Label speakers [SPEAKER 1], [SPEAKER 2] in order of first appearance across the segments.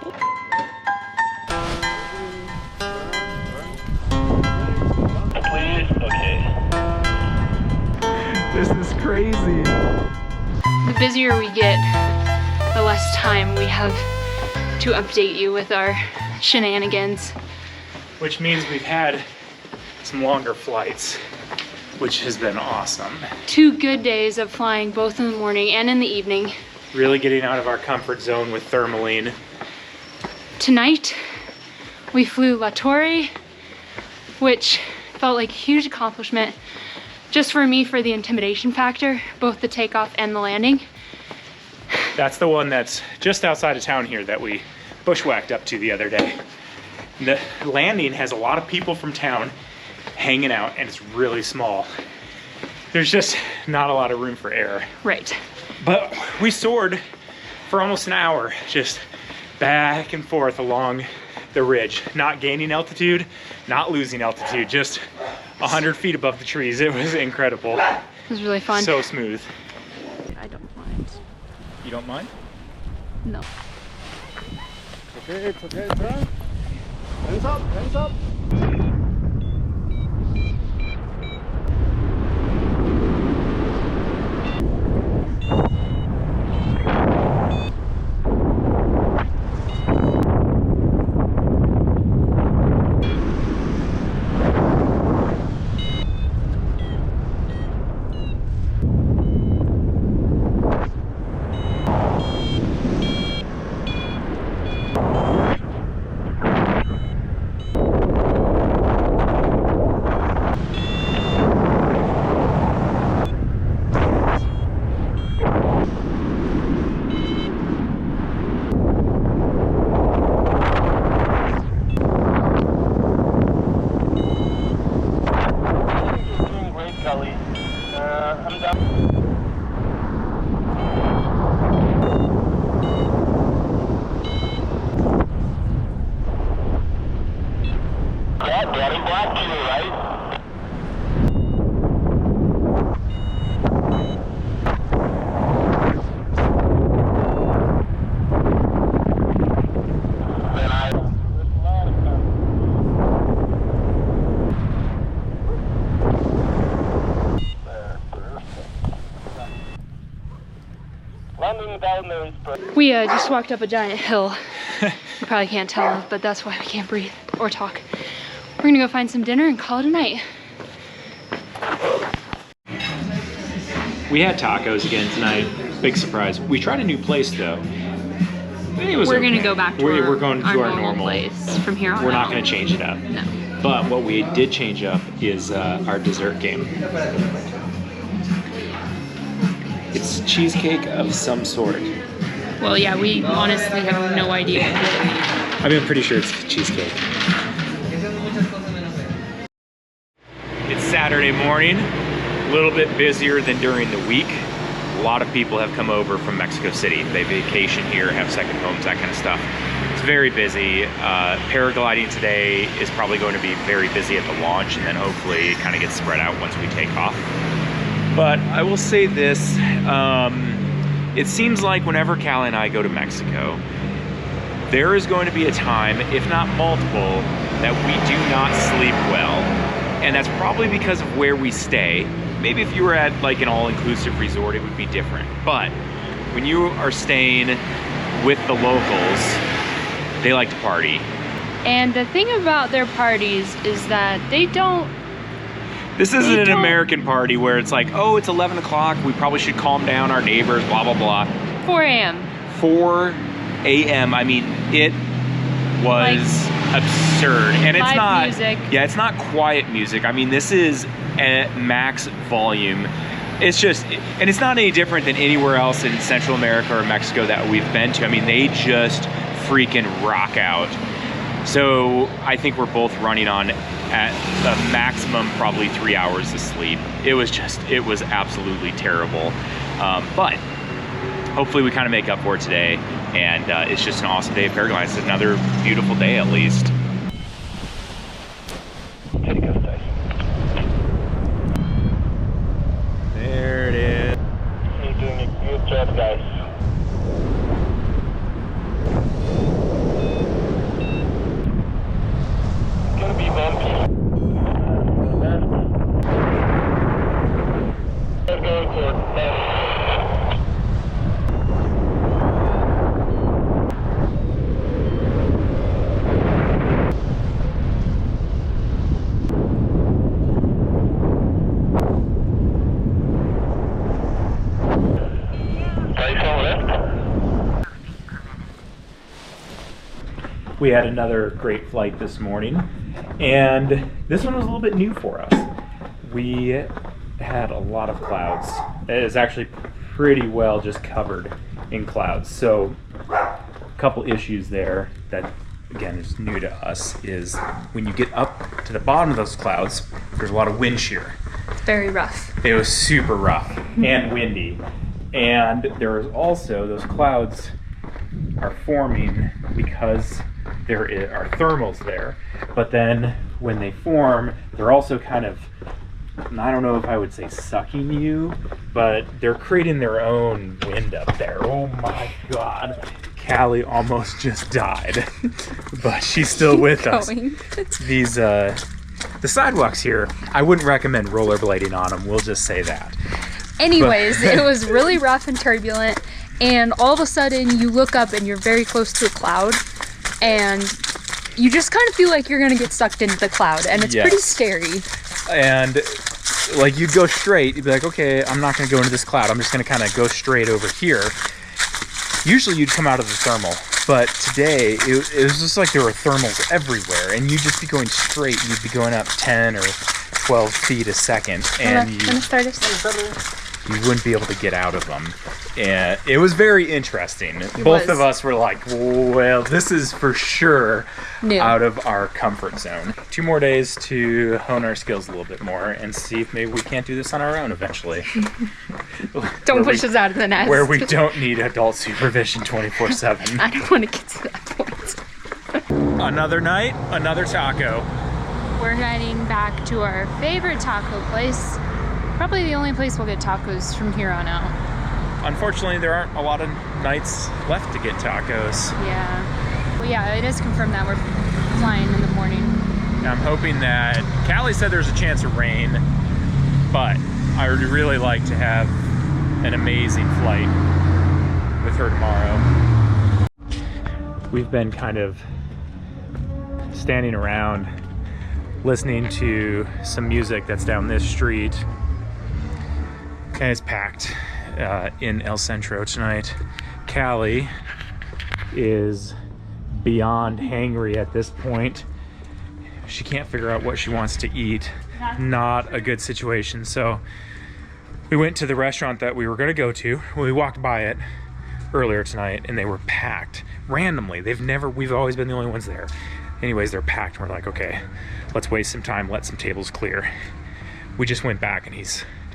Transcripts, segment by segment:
[SPEAKER 1] Please, okay.
[SPEAKER 2] This is crazy.
[SPEAKER 3] The busier we get, the less time we have to update you with our shenanigans.
[SPEAKER 2] Which means we've had some longer flights, which has been awesome.
[SPEAKER 3] 2 good days of flying both in the morning and in the evening.
[SPEAKER 2] Really getting out of our comfort zone with Thermaline.
[SPEAKER 3] Tonight, we flew La Torre, which felt like a huge accomplishment just for me for the intimidation factor, both the takeoff and the landing.
[SPEAKER 2] That's the one that's just outside of town here that we bushwhacked up to the other day. The landing has a lot of people from town hanging out and it's really small. There's just not a lot of room for air.
[SPEAKER 3] Right.
[SPEAKER 2] But we soared for almost an hour, just back and forth along the ridge, not gaining altitude, not losing altitude, just 100 feet above the trees. It was incredible.
[SPEAKER 3] It was really fun.
[SPEAKER 2] So smooth.
[SPEAKER 3] I don't mind.
[SPEAKER 2] You don't mind?
[SPEAKER 3] No.
[SPEAKER 1] Okay, it's okay, Frank. Hands up, hands up.
[SPEAKER 3] We just walked up a giant hill. You probably can't tell, but that's why we can't breathe or talk. We're gonna go find some dinner and call it a night.
[SPEAKER 2] We had tacos again tonight. Big surprise. We tried a new place though.
[SPEAKER 3] We're gonna go back to
[SPEAKER 2] we're going to our
[SPEAKER 3] normal place from here on.
[SPEAKER 2] We're not gonna change it up.
[SPEAKER 3] No.
[SPEAKER 2] But what we did change up is our dessert game. It's cheesecake of some sort.
[SPEAKER 3] Well, yeah, we honestly have no idea.
[SPEAKER 2] I mean, I'm pretty sure it's cheesecake. It's Saturday morning, a little bit busier than during the week. A lot of people have come over from Mexico City. They vacation here, have second homes, that kind of stuff. It's very busy. Paragliding today is probably going to be very busy at the launch, and then hopefully it kind of gets spread out once we take off. But I will say this, it seems like whenever Callie and I go to Mexico, there is going to be a time, if not multiple, that we do not sleep well. And that's probably because of where we stay. Maybe if you were at like an all-inclusive resort, it would be different. But when you are staying with the locals, they like to party.
[SPEAKER 3] And the thing about their parties is that they don't.
[SPEAKER 2] This isn't an American party where it's like, oh, it's 11 o'clock, we probably should calm down our neighbors, blah, blah, blah.
[SPEAKER 3] 4 a.m.
[SPEAKER 2] 4 a.m. I mean, it was like absurd. And it's not,
[SPEAKER 3] music.
[SPEAKER 2] Yeah, it's not quiet music. I mean, this is at max volume. It's just, and it's not any different than anywhere else in Central America or Mexico that we've been to. I mean, they just freaking rock out. So I think we're both running on at the maximum probably 3 hours of sleep. It was absolutely terrible. But hopefully we kind of make up for it today, and it's just an awesome day of paragliding. It's another beautiful day at least.
[SPEAKER 1] Take us, Tyson.
[SPEAKER 2] There it is.
[SPEAKER 1] You're doing a good job, guys.
[SPEAKER 2] We had another great flight this morning, and this one was a little bit new for us. We had a lot of clouds. It is actually pretty well just covered in clouds. So a couple issues there that, again, is new to us is when you get up to the bottom of those clouds, there's a lot of wind shear.
[SPEAKER 3] It's very rough.
[SPEAKER 2] It was super rough and windy. And there was also, those clouds are forming because there are thermals there. But then when they form, they're also kind of, I don't know if I would say sucking you, but they're creating their own wind up there. Oh my God. Callie almost just died, but she's still with us. These, the sidewalks here, I wouldn't recommend rollerblading on them, we'll just say that.
[SPEAKER 3] Anyways, it was really rough and turbulent, and all of a sudden you look up and you're very close to a cloud, and you just kind of feel like you're gonna get sucked into the cloud, and it's pretty scary. And
[SPEAKER 2] like you'd go straight, you'd be like, okay, I'm not gonna go into this cloud, I'm just gonna kind of go straight over here. Usually you'd come out of the thermal, but today it was just like there were thermals everywhere, and you'd just be going straight, you'd be going up 10 or 12 feet a second, and you wouldn't be able to get out of them. And it was very interesting. Both of us were like, well, this is for sure out of our comfort zone. 2 more days to hone our skills a little bit more and see if maybe we can't do this on our own eventually.
[SPEAKER 3] Don't push us out of the nest.
[SPEAKER 2] Where we don't need adult supervision 24/7.
[SPEAKER 3] I don't want to get to that point.
[SPEAKER 2] Another night, another taco.
[SPEAKER 3] We're heading back to our favorite taco place. Probably the only place we'll get tacos from here on out.
[SPEAKER 2] Unfortunately, there aren't a lot of nights left to get tacos.
[SPEAKER 3] Yeah. Well, yeah, it is confirmed that we're flying in the morning.
[SPEAKER 2] I'm hoping that, Callie said there's a chance of rain, but I would really like to have an amazing flight with her tomorrow. We've been kind of standing around listening to some music that's down this street, and it's packed in El Centro tonight. Callie is beyond hangry at this point. She can't figure out what she wants to eat. Not a good situation. So we went to the restaurant that we were going to go to. We walked by it earlier tonight and they were packed randomly. We've always been the only ones there. Anyways, they're packed. We're like, okay, let's waste some time, let some tables clear. We just went back and he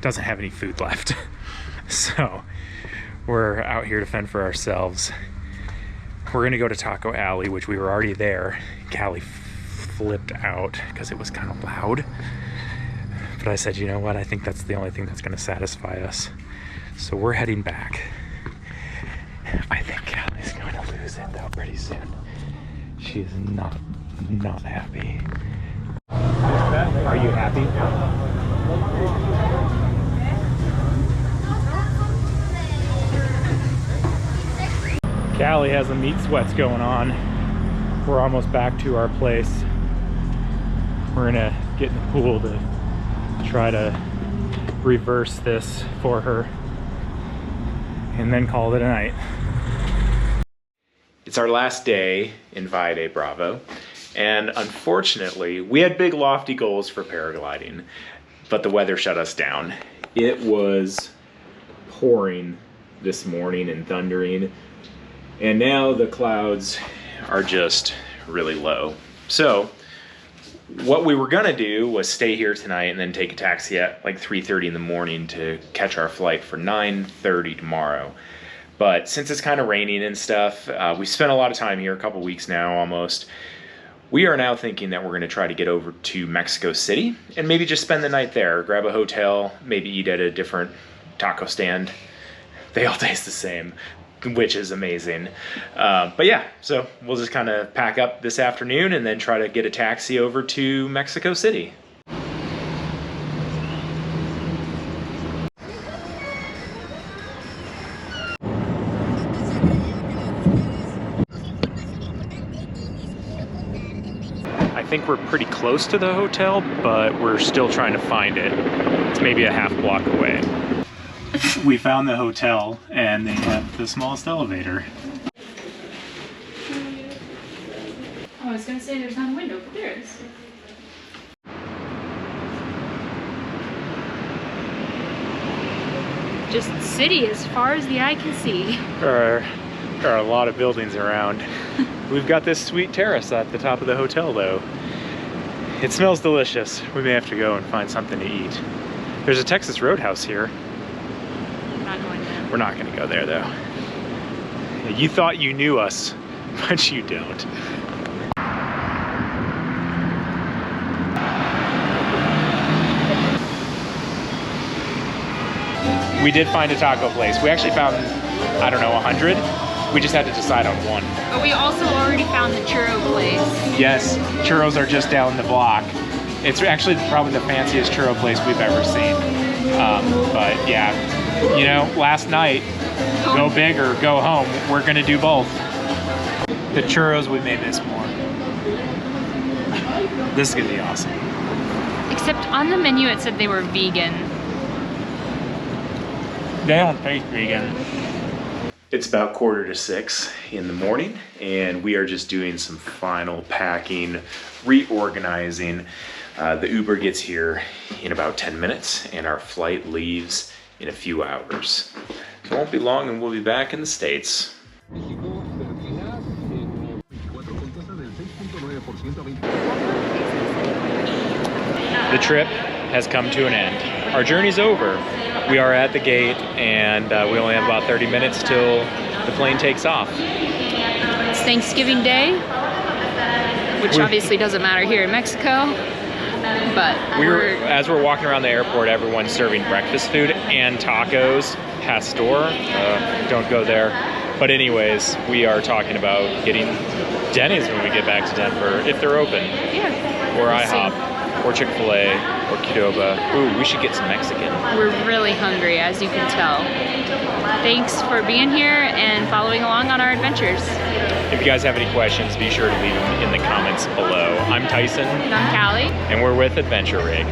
[SPEAKER 2] doesn't have any food left. So we're out here to fend for ourselves. We're gonna go to Taco Alley, which we were already there. Callie flipped out because it was kind of loud. But I said, you know what? I think that's the only thing that's gonna satisfy us. So we're heading back. I think Callie's going to lose it though pretty soon. She is not happy. Are you happy? Callie has the meat sweats going on. We're almost back to our place. We're gonna get in the pool to try to reverse this for her and then call it a night. It's our last day in Valle de Bravo, and unfortunately we had big lofty goals for paragliding, but the weather shut us down. It was pouring this morning and thundering, and now the clouds are just really low. So what we were gonna do was stay here tonight and then take a taxi at like 3:30 in the morning to catch our flight for 9:30 tomorrow. But since it's kind of raining and stuff, we spent a lot of time here, a couple weeks now almost. We are now thinking that we're gonna try to get over to Mexico City and maybe just spend the night there, grab a hotel, maybe eat at a different taco stand. They all taste the same, which is amazing. But yeah, so we'll just kind of pack up this afternoon and then try to get a taxi over to Mexico City. I think we're pretty close to the hotel, but we're still trying to find it. It's maybe a half block away. We found the hotel and they have the smallest elevator.
[SPEAKER 3] Oh, I was gonna say there's not a window, but there is. Just city as far as the eye can see.
[SPEAKER 2] There are a lot of buildings around. We've got this sweet terrace at the top of the hotel though. It smells delicious. We may have to go and find something to eat. There's a Texas Roadhouse here.
[SPEAKER 3] I'm not going there.
[SPEAKER 2] We're not gonna go there though. You thought you knew us, but you don't. We did find a taco place. We actually found, I don't know, 100. We just had to decide on one.
[SPEAKER 3] But we also already found the churro place.
[SPEAKER 2] Yes, churros are just down the block. It's actually probably the fanciest churro place we've ever seen. But yeah, you know, last night, go big or go home. We're gonna do both. The churros, we may miss more. This is gonna be awesome.
[SPEAKER 3] Except on the menu it said they were vegan.
[SPEAKER 2] They don't taste vegan. It's about 5:45 in the morning, and we are just doing some final packing, reorganizing. The Uber gets here in about 10 minutes, and our flight leaves in a few hours. So it won't be long, and we'll be back in the States. The trip has come to an end. Our journey's over. We are at the gate, and we only have about 30 minutes till the plane takes off.
[SPEAKER 3] It's Thanksgiving Day, which obviously doesn't matter here in Mexico, but
[SPEAKER 2] as we're walking around the airport, everyone's serving breakfast food and tacos. Pastor, don't go there. But anyways, we are talking about getting Denny's when we get back to Denver, if they're open.
[SPEAKER 3] Yeah.
[SPEAKER 2] Or
[SPEAKER 3] We'll
[SPEAKER 2] IHOP, or Chick-fil-A, or Qdoba. Ooh, we should get some Mexican.
[SPEAKER 3] We're really hungry, as you can tell. Thanks for being here and following along on our adventures.
[SPEAKER 2] If you guys have any questions, be sure to leave them in the comments below. I'm Tyson.
[SPEAKER 3] I'm Callie.
[SPEAKER 2] And we're with Adventure Rig.